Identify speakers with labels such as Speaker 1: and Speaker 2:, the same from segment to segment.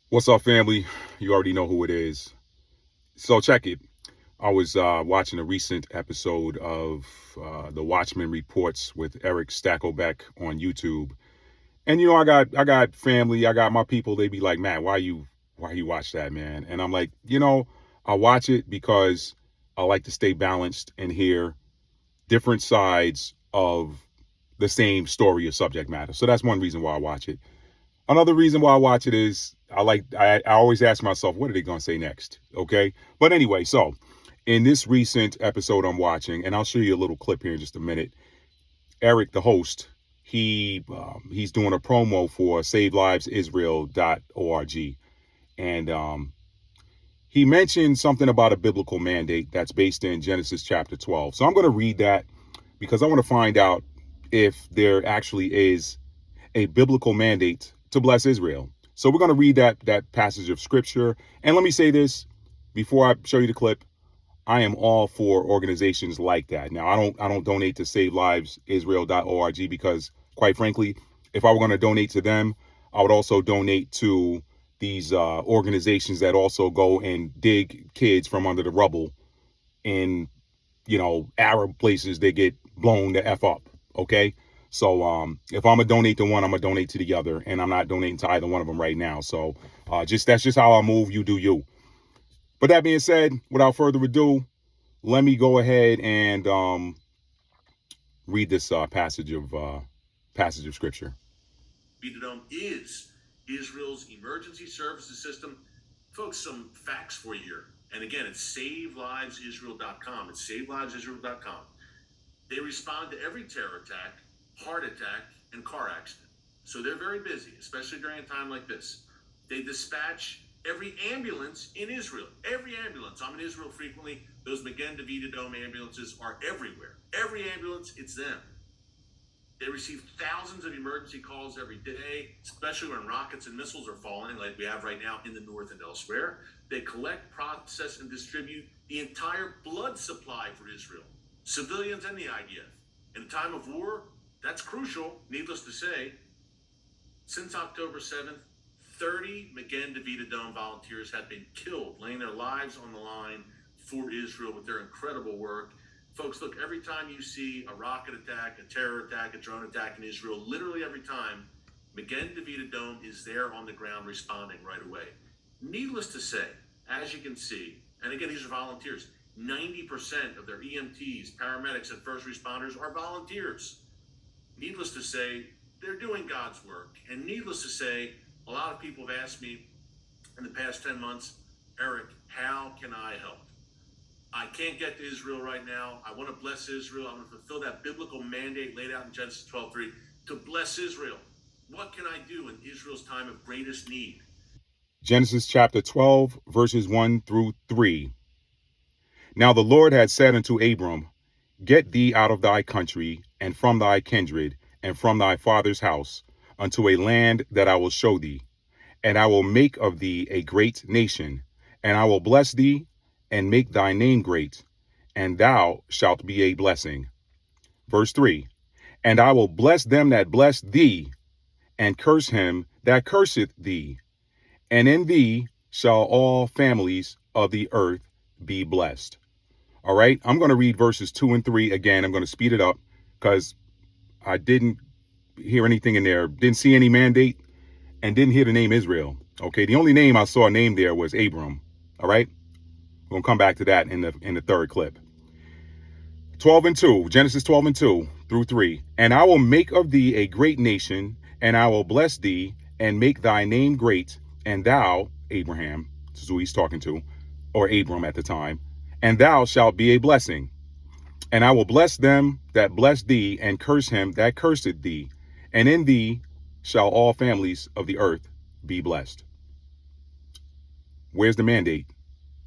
Speaker 1: What's up, family? You already know who it is. So check it. I was watching a recent episode of the Watchmen Reports with Eric Stacklebeck on YouTube, and I got family, I got my people. They be like, "Man, why you watch that, man?" And I'm like, I watch it because I like to stay balanced and hear different sides of the same story or subject matter. So that's one reason why I watch it. Another reason why I watch it is I always ask myself, what are they gonna say next? Okay. But anyway, so in this recent episode I'm watching, and I'll show you a little clip here in just a minute. Eric, the host, he's doing a promo for SaveLivesIsrael.org, and he mentioned something about a biblical mandate that's based in Genesis chapter 12. So I'm going to read that because I want to find out if there actually is a biblical mandate to bless Israel. So we're going to read that passage of scripture. And let me say this before I show you the clip. I am all for organizations like that. Now, I don't donate to SaveLivesIsrael.org because, quite frankly, if I were going to donate to them, I would also donate to these organizations that also go and dig kids from under the rubble in Arab places. They get blown the f up. Okay. So if I'm gonna donate to one, I'm gonna donate to the other, and I'm not donating to either one of them right now. So just that's just how I move. You do you. But that being said, without further ado, let me go ahead and read this passage of scripture.
Speaker 2: Dome is Israel's emergency services system. Folks, some facts for you here. And again, it's SaveLivesIsrael.com. It's SaveLivesIsrael.com. They respond to every terror attack, heart attack, and car accident. So they're very busy, especially during a time like this. They dispatch every ambulance in Israel. Every ambulance. I'm in Israel frequently. Those Magen David Dome ambulances are everywhere. Every ambulance, it's them. They receive thousands of emergency calls every day, especially when rockets and missiles are falling, like we have right now in the north and elsewhere. They collect, process, and distribute the entire blood supply for Israel, civilians and the IDF. In a time of war, that's crucial, needless to say. Since October 7th, 30 Magen David Dome volunteers have been killed, laying their lives on the line for Israel with their incredible work. Folks, look, every time you see a rocket attack, a terror attack, a drone attack in Israel, literally every time, Magen David Dome is there on the ground responding right away. Needless to say, as you can see, and again, these are volunteers, 90% of their EMTs, paramedics, and first responders are volunteers. Needless to say, they're doing God's work. And needless to say, a lot of people have asked me in the past 10 months, Eric, how can I help? I can't get to Israel right now. I want to bless Israel. I'm going to fulfill that biblical mandate laid out in Genesis 12:3 to bless Israel. What can I do in Israel's time of greatest need?
Speaker 1: Genesis chapter 12, verses 1 through 3. Now the Lord had said unto Abram, Get thee out of thy country, and from thy kindred, and from thy father's house, unto a land that I will show thee. And I will make of thee a great nation, and I will bless thee, and make thy name great, and thou shalt be a blessing. Verse 3. And I will bless them that bless thee, and curse him that curseth thee. And in thee shall all families of the earth be blessed. All right, I'm going to read verses 2 and 3 again. I'm going to speed it up because I didn't hear anything in there, didn't see any mandate, and didn't hear the name Israel. Okay, the only name I saw named there was Abram. All right, we're going to come back to that in the third clip. 12 and 2, Genesis 12 and 2 through 3. And I will make of thee a great nation, and I will bless thee, and make thy name great, and thou, Abraham, this is who he's talking to, or Abram at the time, and thou shalt be a blessing. And I will bless them that bless thee, and curse him that curseth thee. And in thee shall all families of the earth be blessed. Where's the mandate?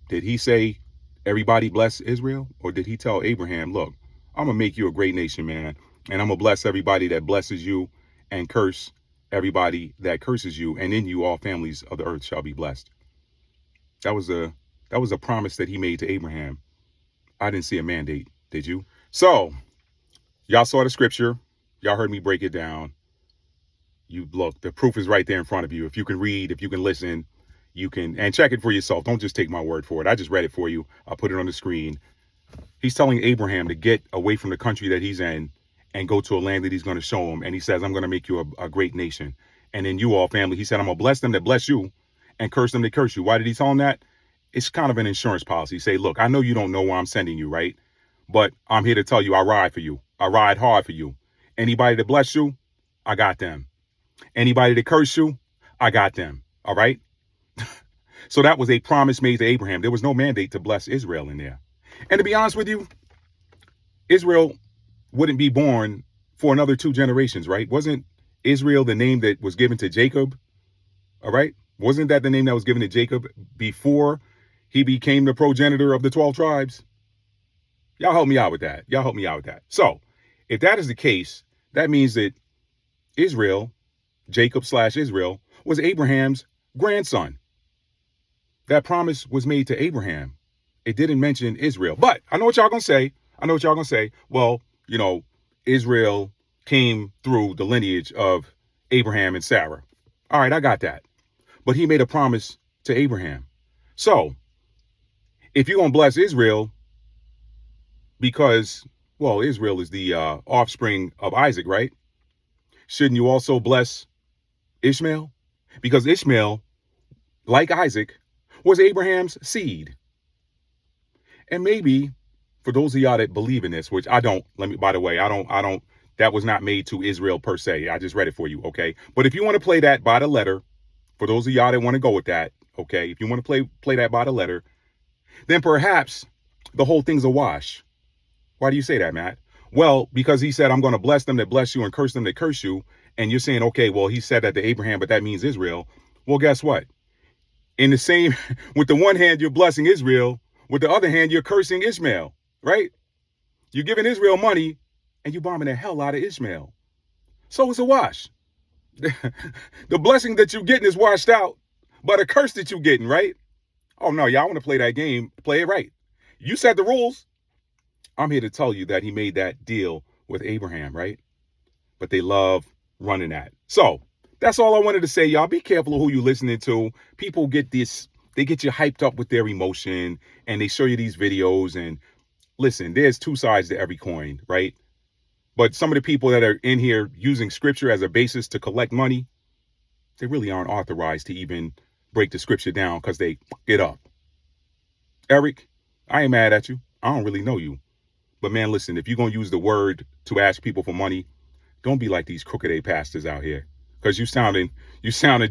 Speaker 1: Did he say, everybody bless Israel? Or did he tell Abraham, look, I'm going to make you a great nation, man. And I'm going to bless everybody that blesses you, and curse everybody that curses you. And in you all families of the earth shall be blessed. That was a promise that he made to Abraham. I didn't see a mandate. Did you? So y'all saw the scripture. Y'all heard me break it down. You look, the proof is right there in front of you. If you can read, if you can listen, You can, and check it for yourself. Don't just take my word for it. I just read it for you. I'll put it on the screen. He's telling Abraham to get away from the country that he's in and go to a land that he's going to show him. And he says, I'm going to make you a great nation. And then you all, family, he said, I'm going to bless them that bless you and curse them that curse you. Why did he tell him that? It's kind of an insurance policy. Say, look, I know you don't know where I'm sending you, right? But I'm here to tell you I ride for you. I ride hard for you. Anybody that bless you, I got them. Anybody that curse you, I got them. All right? So that was a promise made to Abraham. There was no mandate to bless Israel in there. And to be honest with you, Israel wouldn't be born for another 2 generations, right? Wasn't Israel the name that was given to Jacob? All right? Wasn't that the name that was given to Jacob before he became the progenitor of the 12 tribes? Y'all help me out with that. Y'all help me out with that. So if that is the case, that means that Israel, Jacob/Israel, was Abraham's grandson. That promise was made to Abraham. It didn't mention Israel. But I know what y'all gonna say. Well, Israel came through the lineage of Abraham and Sarah. All right, I got that. But he made a promise to Abraham. So if you're gonna bless Israel because, well, Israel is the offspring of Isaac, right? Shouldn't you also bless Ishmael? Because Ishmael, like Isaac, was Abraham's seed. And maybe for those of y'all that believe in this, which I don't, by the way, I don't, that was not made to Israel per se. I just read it for you, okay? But if you want to play that by the letter, for those of y'all that want to go with that, okay, if you want to play that by the letter, then perhaps the whole thing's a wash. Why do you say that, Matt? Well, because he said, I'm going to bless them that bless you and curse them that curse you. And you're saying, okay, well, he said that to Abraham, but that means Israel. Well, guess what? In the same, with the one hand, you're blessing Israel. With the other hand, you're cursing Ishmael, right? You're giving Israel money and you're bombing the hell out of Ishmael. So it's a wash. The blessing that you're getting is washed out by the curse that you're getting, right? Oh, no, y'all want to play that game. Play it right. You set the rules. I'm here to tell you that he made that deal with Abraham, right? But they love running that. So that's all I wanted to say, y'all. Be careful of who you're listening to. People get this, they get you hyped up with their emotion and they show you these videos. And listen, there's 2 sides to every coin, right? But some of the people that are in here using scripture as a basis to collect money, they really aren't authorized to even break the scripture down because they get up. Eric, I ain't mad at you. I don't really know you. But man, listen, if you're going to use the word to ask people for money, don't be like these crooked A pastors out here. Because you sounded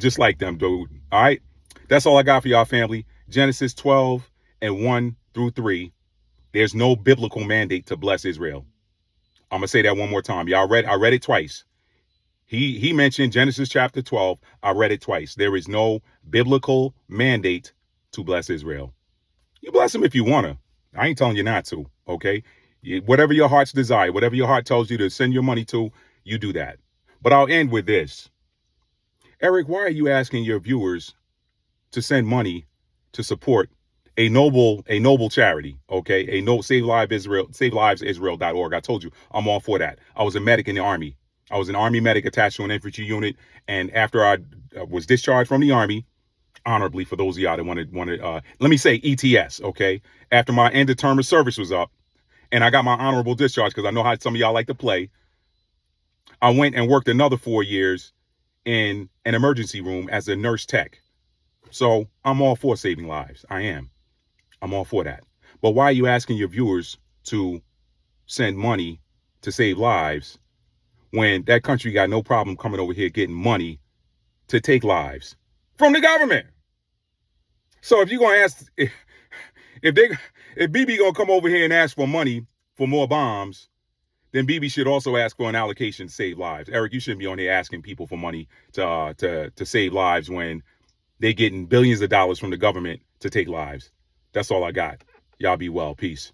Speaker 1: just like them, dude. All right? That's all I got for y'all, family. Genesis 12 and 1 through 3. There's no biblical mandate to bless Israel. I'm going to say that one more time. I read it twice. He mentioned Genesis chapter 12. I read it twice. There is no biblical mandate to bless Israel. You bless them if you want to. I ain't telling you not to, okay? Whatever your heart's desire, whatever your heart tells you to send your money to, you do that. But I'll end with this. Eric, why are you asking your viewers to send money to support a noble charity, okay? Save Lives Israel.org. I told you, I'm all for that. I was a medic in the Army. I was an Army medic attached to an infantry unit. And after I was discharged from the Army, honorably, for those of y'all that wanted, let me say ETS, okay? After my end of term of service was up and I got my honorable discharge, because I know how some of y'all like to play, I went and worked another 4 years in an emergency room as a nurse tech. So I'm all for saving lives. I am. I'm all for that. But why are you asking your viewers to send money to save lives when that country got no problem coming over here getting money to take lives from the government? So if you're going to ask, if BB going to come over here and ask for money for more bombs, then BB should also ask for an allocation to save lives. Eric, you shouldn't be on here asking people for money to save lives when they're getting billions of dollars from the government to take lives. That's all I got. Y'all be well. Peace.